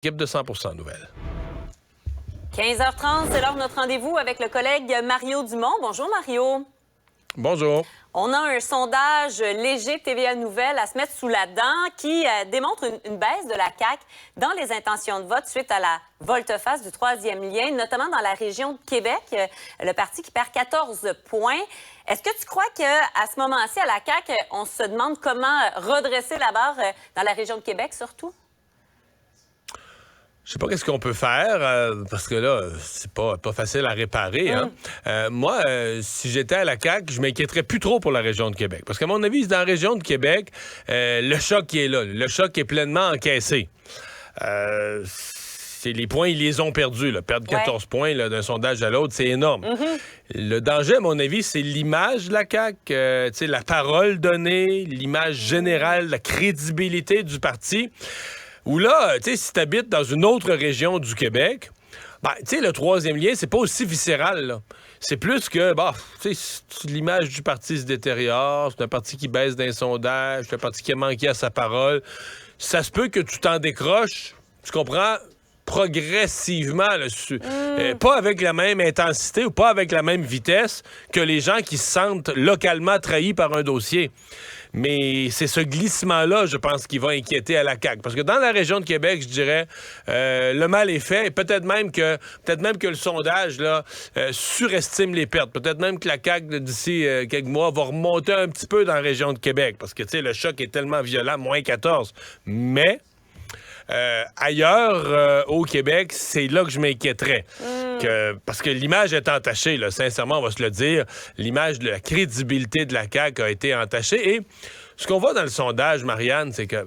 Équipe de 100% nouvelles. 15h30, c'est l'heure de notre rendez-vous avec le collègue Mario Dumont. Bonjour, Mario. Bonjour. On a un sondage léger TVA Nouvelles à se mettre sous la dent qui démontre une baisse de la CAQ dans les intentions de vote suite à la volte-face du troisième lien, notamment dans la région de Québec, le parti qui perd 14 points. Est-ce que tu crois qu'à ce moment-ci, à la CAQ, on se demande comment redresser la barre dans la région de Québec, surtout? Je sais pas qu'est-ce qu'on peut faire, parce que là, c'est pas facile à réparer. Hein? Moi, si j'étais à la CAQ, je m'inquiéterais plus trop pour la région de Québec. Parce qu'à mon avis, dans la région de Québec, le choc qui est là, le choc est pleinement encaissé. Les points, ils les ont perdus. Là. Perdre 14 points là, d'un sondage à l'autre, c'est énorme. Le danger, à mon avis, c'est l'image de la CAQ, la parole donnée, l'image générale, la crédibilité du parti. Ou là, tu sais, si tu habites dans une autre région du Québec, ben, tu sais, le troisième lien, c'est pas aussi viscéral, là. C'est plus que, tu sais, l'image du parti se détériore, c'est un parti qui baisse d'un sondage, c'est un parti qui a manqué à sa parole. Ça se peut que tu t'en décroches, tu comprends, progressivement, là, pas avec la même intensité ou pas avec la même vitesse que les gens qui se sentent localement trahis par un dossier. Mais c'est ce glissement-là, je pense, qui va inquiéter à la CAQ. Parce que dans la région de Québec, je dirais, le mal est fait. Et peut-être même que le sondage là, surestime les pertes. Peut-être même que la CAQ, d'ici quelques mois, va remonter un petit peu dans la région de Québec. Parce que, tu sais, le choc est tellement violent, moins 14. Mais ailleurs, au Québec, c'est là que je m'inquiéterais. Parce que l'image est entachée, là, sincèrement, on va se le dire. L'image de la crédibilité de la CAQ a été entachée. Et ce qu'on voit dans le sondage, Marianne, c'est que,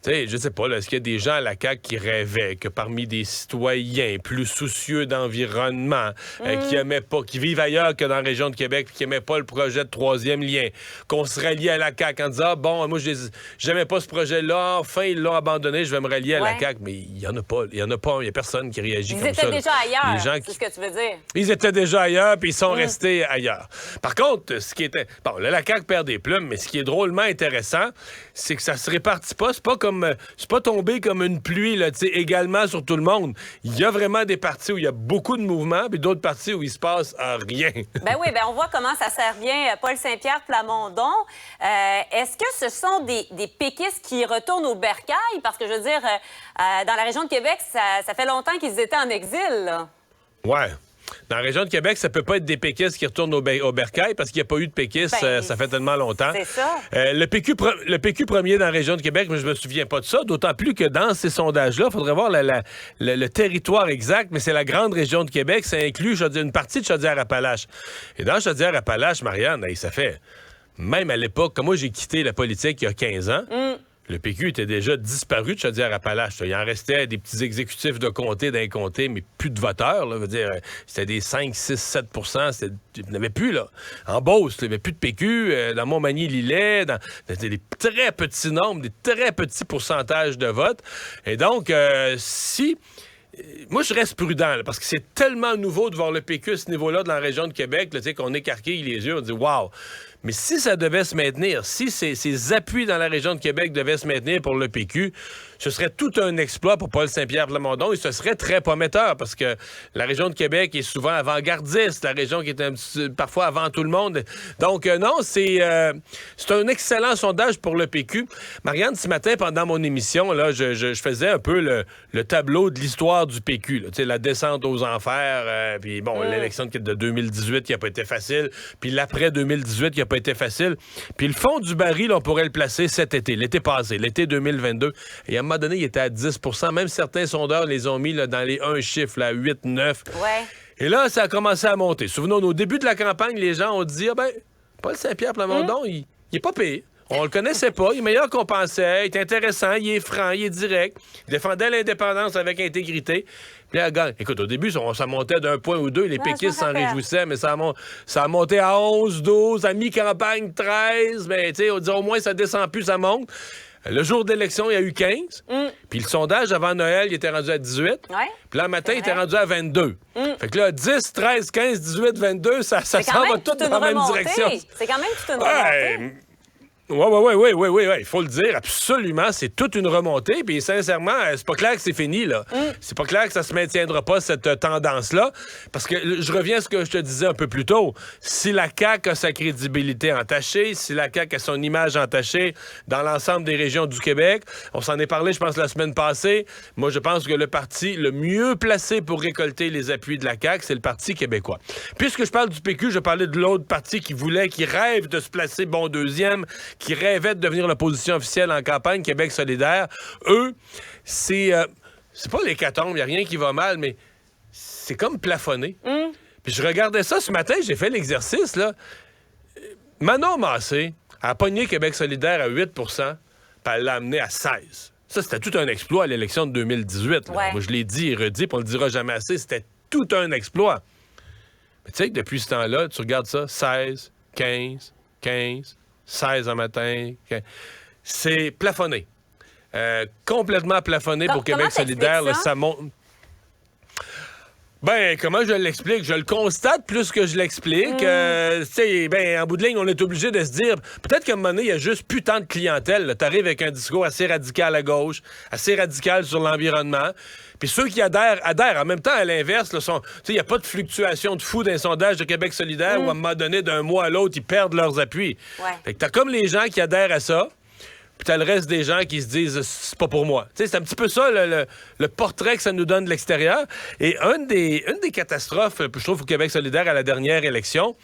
tu sais, je sais pas, là, est-ce qu'il y a des gens à la CAQ qui rêvaient que parmi des citoyens plus soucieux d'environnement, qui vivent ailleurs que dans la région de Québec, puis qui n'aimaient pas le projet de troisième lien, qu'on se rallie à la CAQ en disant, moi, j'aimais pas ce projet-là, enfin, ils l'ont abandonné, je vais me rallier à la CAQ. Mais il y en a pas, il y a personne qui réagit comme ça. Ils étaient déjà ailleurs, c'est ce que tu veux dire. Ils étaient déjà ailleurs, puis ils sont restés ailleurs. Par contre, ce qui était... Bon, là, la CAQ perd des plumes, mais ce qui est drôlement intéressant, c'est que ça se répartit pas, c'est pas tombé comme une pluie là, également sur tout le monde. Il y a vraiment des partis où il y a beaucoup de mouvements, puis d'autres partis où il se passe rien. Ben oui, on voit comment ça sert bien Paul Saint-Pierre Plamondon. Est-ce que ce sont des péquistes qui retournent au bercail? Parce que je veux dire, dans la région de Québec, ça fait longtemps qu'ils étaient en exil, là. Ouais. Dans la région de Québec, ça peut pas être des péquistes qui retournent au bercail parce qu'il n'y a pas eu de péquistes, ça fait tellement longtemps. C'est ça. Le PQ premier dans la région de Québec, mais je me souviens pas de ça, d'autant plus que dans ces sondages-là, il faudrait voir le territoire exact, mais c'est la grande région de Québec, ça inclut une partie de Chaudière-Appalaches. Et dans Chaudière-Appalaches, Marianne, ça fait, même à l'époque, quand moi j'ai quitté la politique il y a 15 ans, le PQ était déjà disparu de Chaudière-Appalaches. Il en restait des petits exécutifs de comté d'un comté, mais plus de voteurs. Là. Je veux dire, c'était des 5, 6, 7 il n'y en avait plus, là. En Beauce, il n'y avait plus de PQ. Dans Montmagny-Lillet, c'était des très petits nombres, des très petits pourcentages de votes. Et donc, moi, je reste prudent, là, parce que c'est tellement nouveau de voir le PQ à ce niveau-là dans la région de Québec, là, qu'on écarquille les yeux, on dit « wow ». Mais si ça devait se maintenir, si ces appuis dans la région de Québec devaient se maintenir pour le PQ, ce serait tout un exploit pour Paul Saint-Pierre Plamondon et ce serait très prometteur parce que la région de Québec est souvent avant-gardiste, la région qui est parfois avant tout le monde. Donc, non, c'est un excellent sondage pour le PQ. Marianne, ce matin, pendant mon émission, là, je faisais un peu le tableau de l'histoire du PQ. Là, la descente aux enfers, puis bon, l'élection de 2018 qui n'a pas été facile, puis l'après 2018 qui n'a pas été facile. Puis le fond du baril, on pourrait le placer cet été, l'été passé, l'été 2022. Et à un moment donné, il était à 10 %. Même certains sondeurs les ont mis là, dans les 1 chiffre, là, 8, 9. Ouais. Et là, ça a commencé à monter. Souvenons-nous, au début de la campagne, les gens ont dit, Paul Saint-Pierre Plamondon, il est pas payé. On le connaissait pas. Il est meilleur qu'on pensait. Il est intéressant. Il est franc. Il est direct. Il défendait l'indépendance avec intégrité. Puis là, gars, écoute, au début, ça montait d'un point ou deux. Les péquistes s'en réjouissaient, mais ça a monté à 11, 12, à mi-campagne, 13. Mais tu sais, on dit au moins, ça descend plus, ça monte. Le jour d'élection, il y a eu 15. Puis le sondage avant Noël, il était rendu à 18. Ouais. Puis là, le matin, il était rendu à 22. Fait que là, 10, 13, 15, 18, 22, ça s'en va tout dans la même direction. C'est quand même toute une remontée. Oui, il faut le dire, absolument, c'est toute une remontée, puis sincèrement, c'est pas clair que c'est fini, là. C'est pas clair que ça se maintiendra pas, cette tendance-là, parce que je reviens à ce que je te disais un peu plus tôt, si la CAQ a sa crédibilité entachée, si la CAQ a son image entachée dans l'ensemble des régions du Québec, on s'en est parlé, je pense, la semaine passée, moi, je pense que le parti le mieux placé pour récolter les appuis de la CAQ, c'est le Parti québécois. Puisque je parle du PQ, je parlais de l'autre parti qui rêve de se placer bon deuxième, qui rêvait de devenir l'opposition officielle en campagne, Québec solidaire. Eux, c'est pas l'hécatombe, il n'y a rien qui va mal, mais c'est comme plafonné. Puis je regardais ça ce matin, j'ai fait l'exercice, là. Manon Massé a pogné Québec solidaire à 8 puis elle l'a amené à 16. Ça, c'était tout un exploit à l'élection de 2018. Moi, je l'ai dit et redit, puis on le dira jamais assez, c'était tout un exploit. Mais tu sais que depuis ce temps-là, tu regardes ça, 16, 15, 16 un matin. C'est plafonné. Complètement plafonné pour Québec solidaire. Là, ça monte. Ben, comment je l'explique? Je le constate plus que je l'explique. En bout de ligne, on est obligé de se dire, peut-être qu'à un moment donné, il y a juste plus tant de clientèle. T'arrives avec un discours assez radical à gauche, assez radical sur l'environnement. Puis ceux qui adhèrent. En même temps, à l'inverse, il n'y a pas de fluctuation de fou d'un sondage de Québec solidaire où, à un moment donné, d'un mois à l'autre, ils perdent leurs appuis. Fait que t'as comme les gens qui adhèrent à ça, puis t'as le reste des gens qui se disent c'est pas pour moi. C'est un petit peu ça le portrait que ça nous donne de l'extérieur. Et une des catastrophes, je trouve, au Québec solidaire à la dernière élection,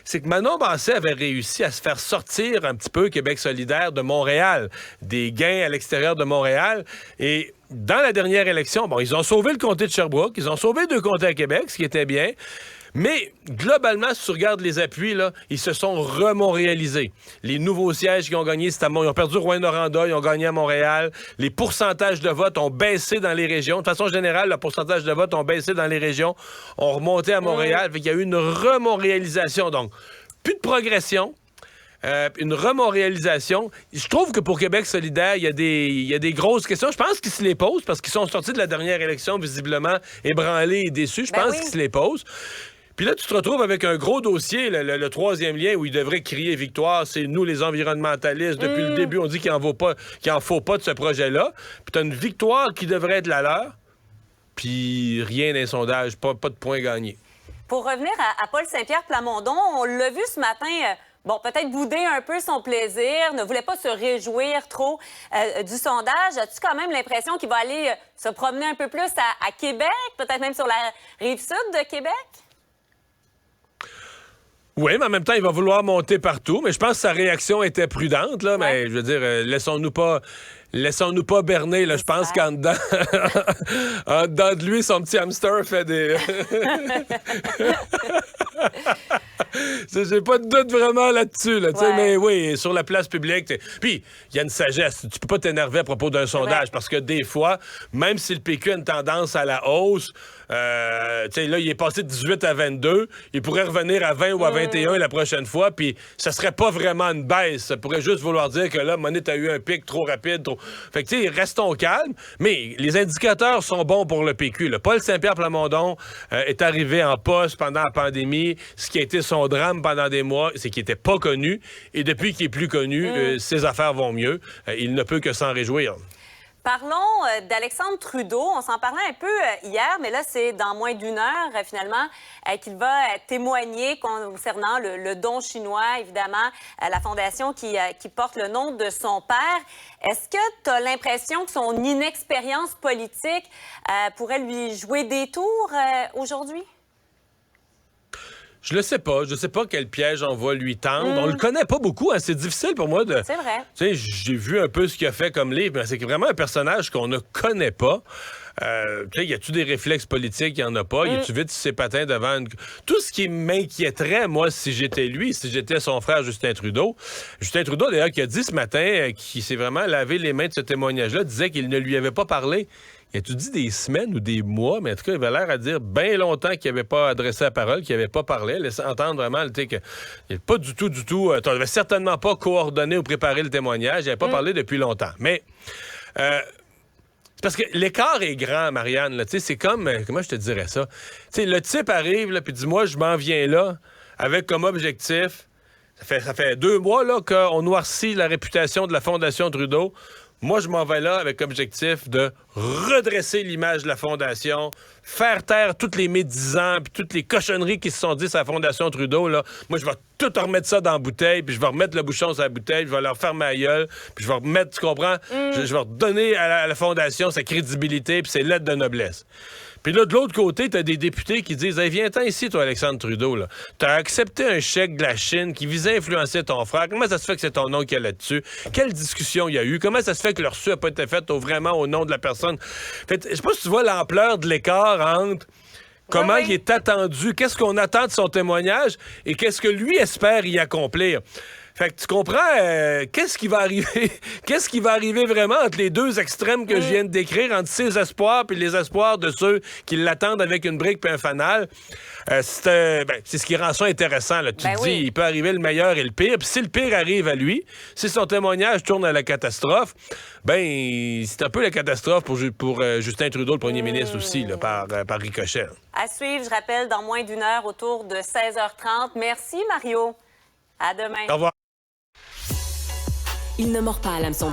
c'est que Manon Massé avait réussi à se faire sortir un petit peu Québec solidaire de Montréal, des gains à l'extérieur de Montréal. Et dans la dernière élection, ils ont sauvé le comté de Sherbrooke, ils ont sauvé 2 comtés à Québec, ce qui était bien. Mais globalement, si tu regardes les appuis, là, ils se sont remontréalisés. Les nouveaux sièges qu'ils ont gagnés, ils ont perdu Rouyn-Noranda, ils ont gagné à Montréal. Les pourcentages de vote ont baissé dans les régions. De façon générale, le pourcentage de vote ont baissé dans les régions, ont remonté à Montréal. Fait qu'il y a eu une remontréalisation. Donc, plus de progression. Une remontréalisation. Je trouve que pour Québec solidaire, il y a des grosses questions. Je pense qu'ils se les posent parce qu'ils sont sortis de la dernière élection visiblement ébranlés et déçus. Je pense qu'ils se les posent. Puis là, tu te retrouves avec un gros dossier, le troisième lien, où il devrait crier victoire. C'est nous, les environnementalistes. Depuis le début, on dit qu'il en faut pas de ce projet-là. Puis tu as une victoire qui devrait être la leur. Puis rien d'un sondage, pas de points gagnés. Pour revenir à Paul Saint-Pierre Plamondon, on l'a vu ce matin... peut-être bouder un peu son plaisir, ne voulait pas se réjouir trop du sondage. As-tu quand même l'impression qu'il va aller se promener un peu plus à Québec, peut-être même sur la rive sud de Québec? Oui, mais en même temps, il va vouloir monter partout. Mais je pense que sa réaction était prudente, là. Mais je veux dire, laissons-nous pas berner, là. Je pense qu'en dedans, de lui, son petit hamster fait des... J'ai pas de doute vraiment là-dessus, là, mais oui, sur la place publique. Puis, il y a une sagesse. Tu peux pas t'énerver à propos d'un sondage parce que des fois, même si le PQ a une tendance à la hausse, là, il est passé de 18 à 22, il pourrait revenir à 20 ou à 21 la prochaine fois, puis ça serait pas vraiment une baisse. Ça pourrait juste vouloir dire que là, Monette a eu un pic trop rapide. Fait que, tu sais, restons calmes, mais les indicateurs sont bons pour le PQ. Là. Paul Saint-Pierre Plamondon est arrivé en poste pendant la pandémie. Ce qui a été son drame pendant des mois, c'est qu'il était pas connu, et depuis qu'il est plus connu, ses affaires vont mieux. Il ne peut que s'en réjouir. Parlons d'Alexandre Trudeau. On s'en parlait un peu hier, mais là, c'est dans moins d'une heure, finalement, qu'il va témoigner concernant le don chinois, évidemment, la fondation qui porte le nom de son père. Est-ce que tu as l'impression que son inexpérience politique pourrait lui jouer des tours aujourd'hui? Je le sais pas. Je sais pas quel piège on va lui tendre. On le connaît pas beaucoup. Hein. C'est difficile pour moi de... C'est vrai. Tu sais, j'ai vu un peu ce qu'il a fait comme livre, mais c'est vraiment un personnage qu'on ne connaît pas. Tu sais, y a-tu des réflexes politiques? Il y en a pas. Y a-tu vite ses patins devant une... Tout ce qui m'inquiéterait, moi, si j'étais lui, si j'étais son frère Justin Trudeau. Justin Trudeau, d'ailleurs, qui a dit ce matin, qui s'est vraiment lavé les mains de ce témoignage-là, disait qu'il ne lui avait pas parlé. Il a-tu dit des semaines ou des mois, mais en tout cas, il avait l'air à dire bien longtemps qu'il n'avait pas adressé la parole, qu'il n'avait pas parlé, laissant entendre vraiment qu'il n'avait pas du tout, tu n'avais certainement pas coordonné ou préparé le témoignage, il n'avait pas parlé depuis longtemps. Mais c'est parce que l'écart est grand, Marianne, là, c'est comme, comment je te dirais ça? T'sais, le type arrive, puis dit, moi, je m'en viens là, avec comme objectif Ça fait 2 mois là, qu'on noircit la réputation de la Fondation Trudeau. Moi, je m'en vais là avec l'objectif de redresser l'image de la Fondation, faire taire tous les médisants puis toutes les cochonneries qui se sont dites à la Fondation Trudeau. Là. Moi, je vais tout remettre ça dans la bouteille, puis je vais remettre le bouchon sur la bouteille, je vais leur faire ma gueule, puis je vais remettre, tu comprends? Je vais redonner à la Fondation sa crédibilité puis ses lettres de noblesse. Puis là, de l'autre côté, t'as des députés qui disent « Hey, viens-t'en ici, toi, Alexandre Trudeau. Là. T'as accepté un chèque de la Chine qui visait à influencer ton frère. Comment ça se fait que c'est ton nom qui est là-dessus? Quelle discussion il y a eu? Comment ça se fait que le reçu n'a pas été fait vraiment au nom de la personne? » Fait, je sais pas si tu vois l'ampleur de l'écart entre comment il est attendu, qu'est-ce qu'on attend de son témoignage et qu'est-ce que lui espère y accomplir. Fait que tu comprends, qu'est-ce qui va arriver? Qu'est-ce qui va arriver vraiment entre les deux extrêmes que je viens de décrire, entre ses espoirs et les espoirs de ceux qui l'attendent avec une brique et un fanal? C'est ce qui rend ça intéressant. Là. Tu te dis, il peut arriver le meilleur et le pire. Puis si le pire arrive à lui, si son témoignage tourne à la catastrophe, c'est un peu la catastrophe pour Justin Trudeau, le premier ministre aussi, là, par ricochet. À suivre, je rappelle, dans moins d'1 heure, autour de 16h30. Merci, Mario. À demain. Au revoir. Il ne mord pas à l'hameçon.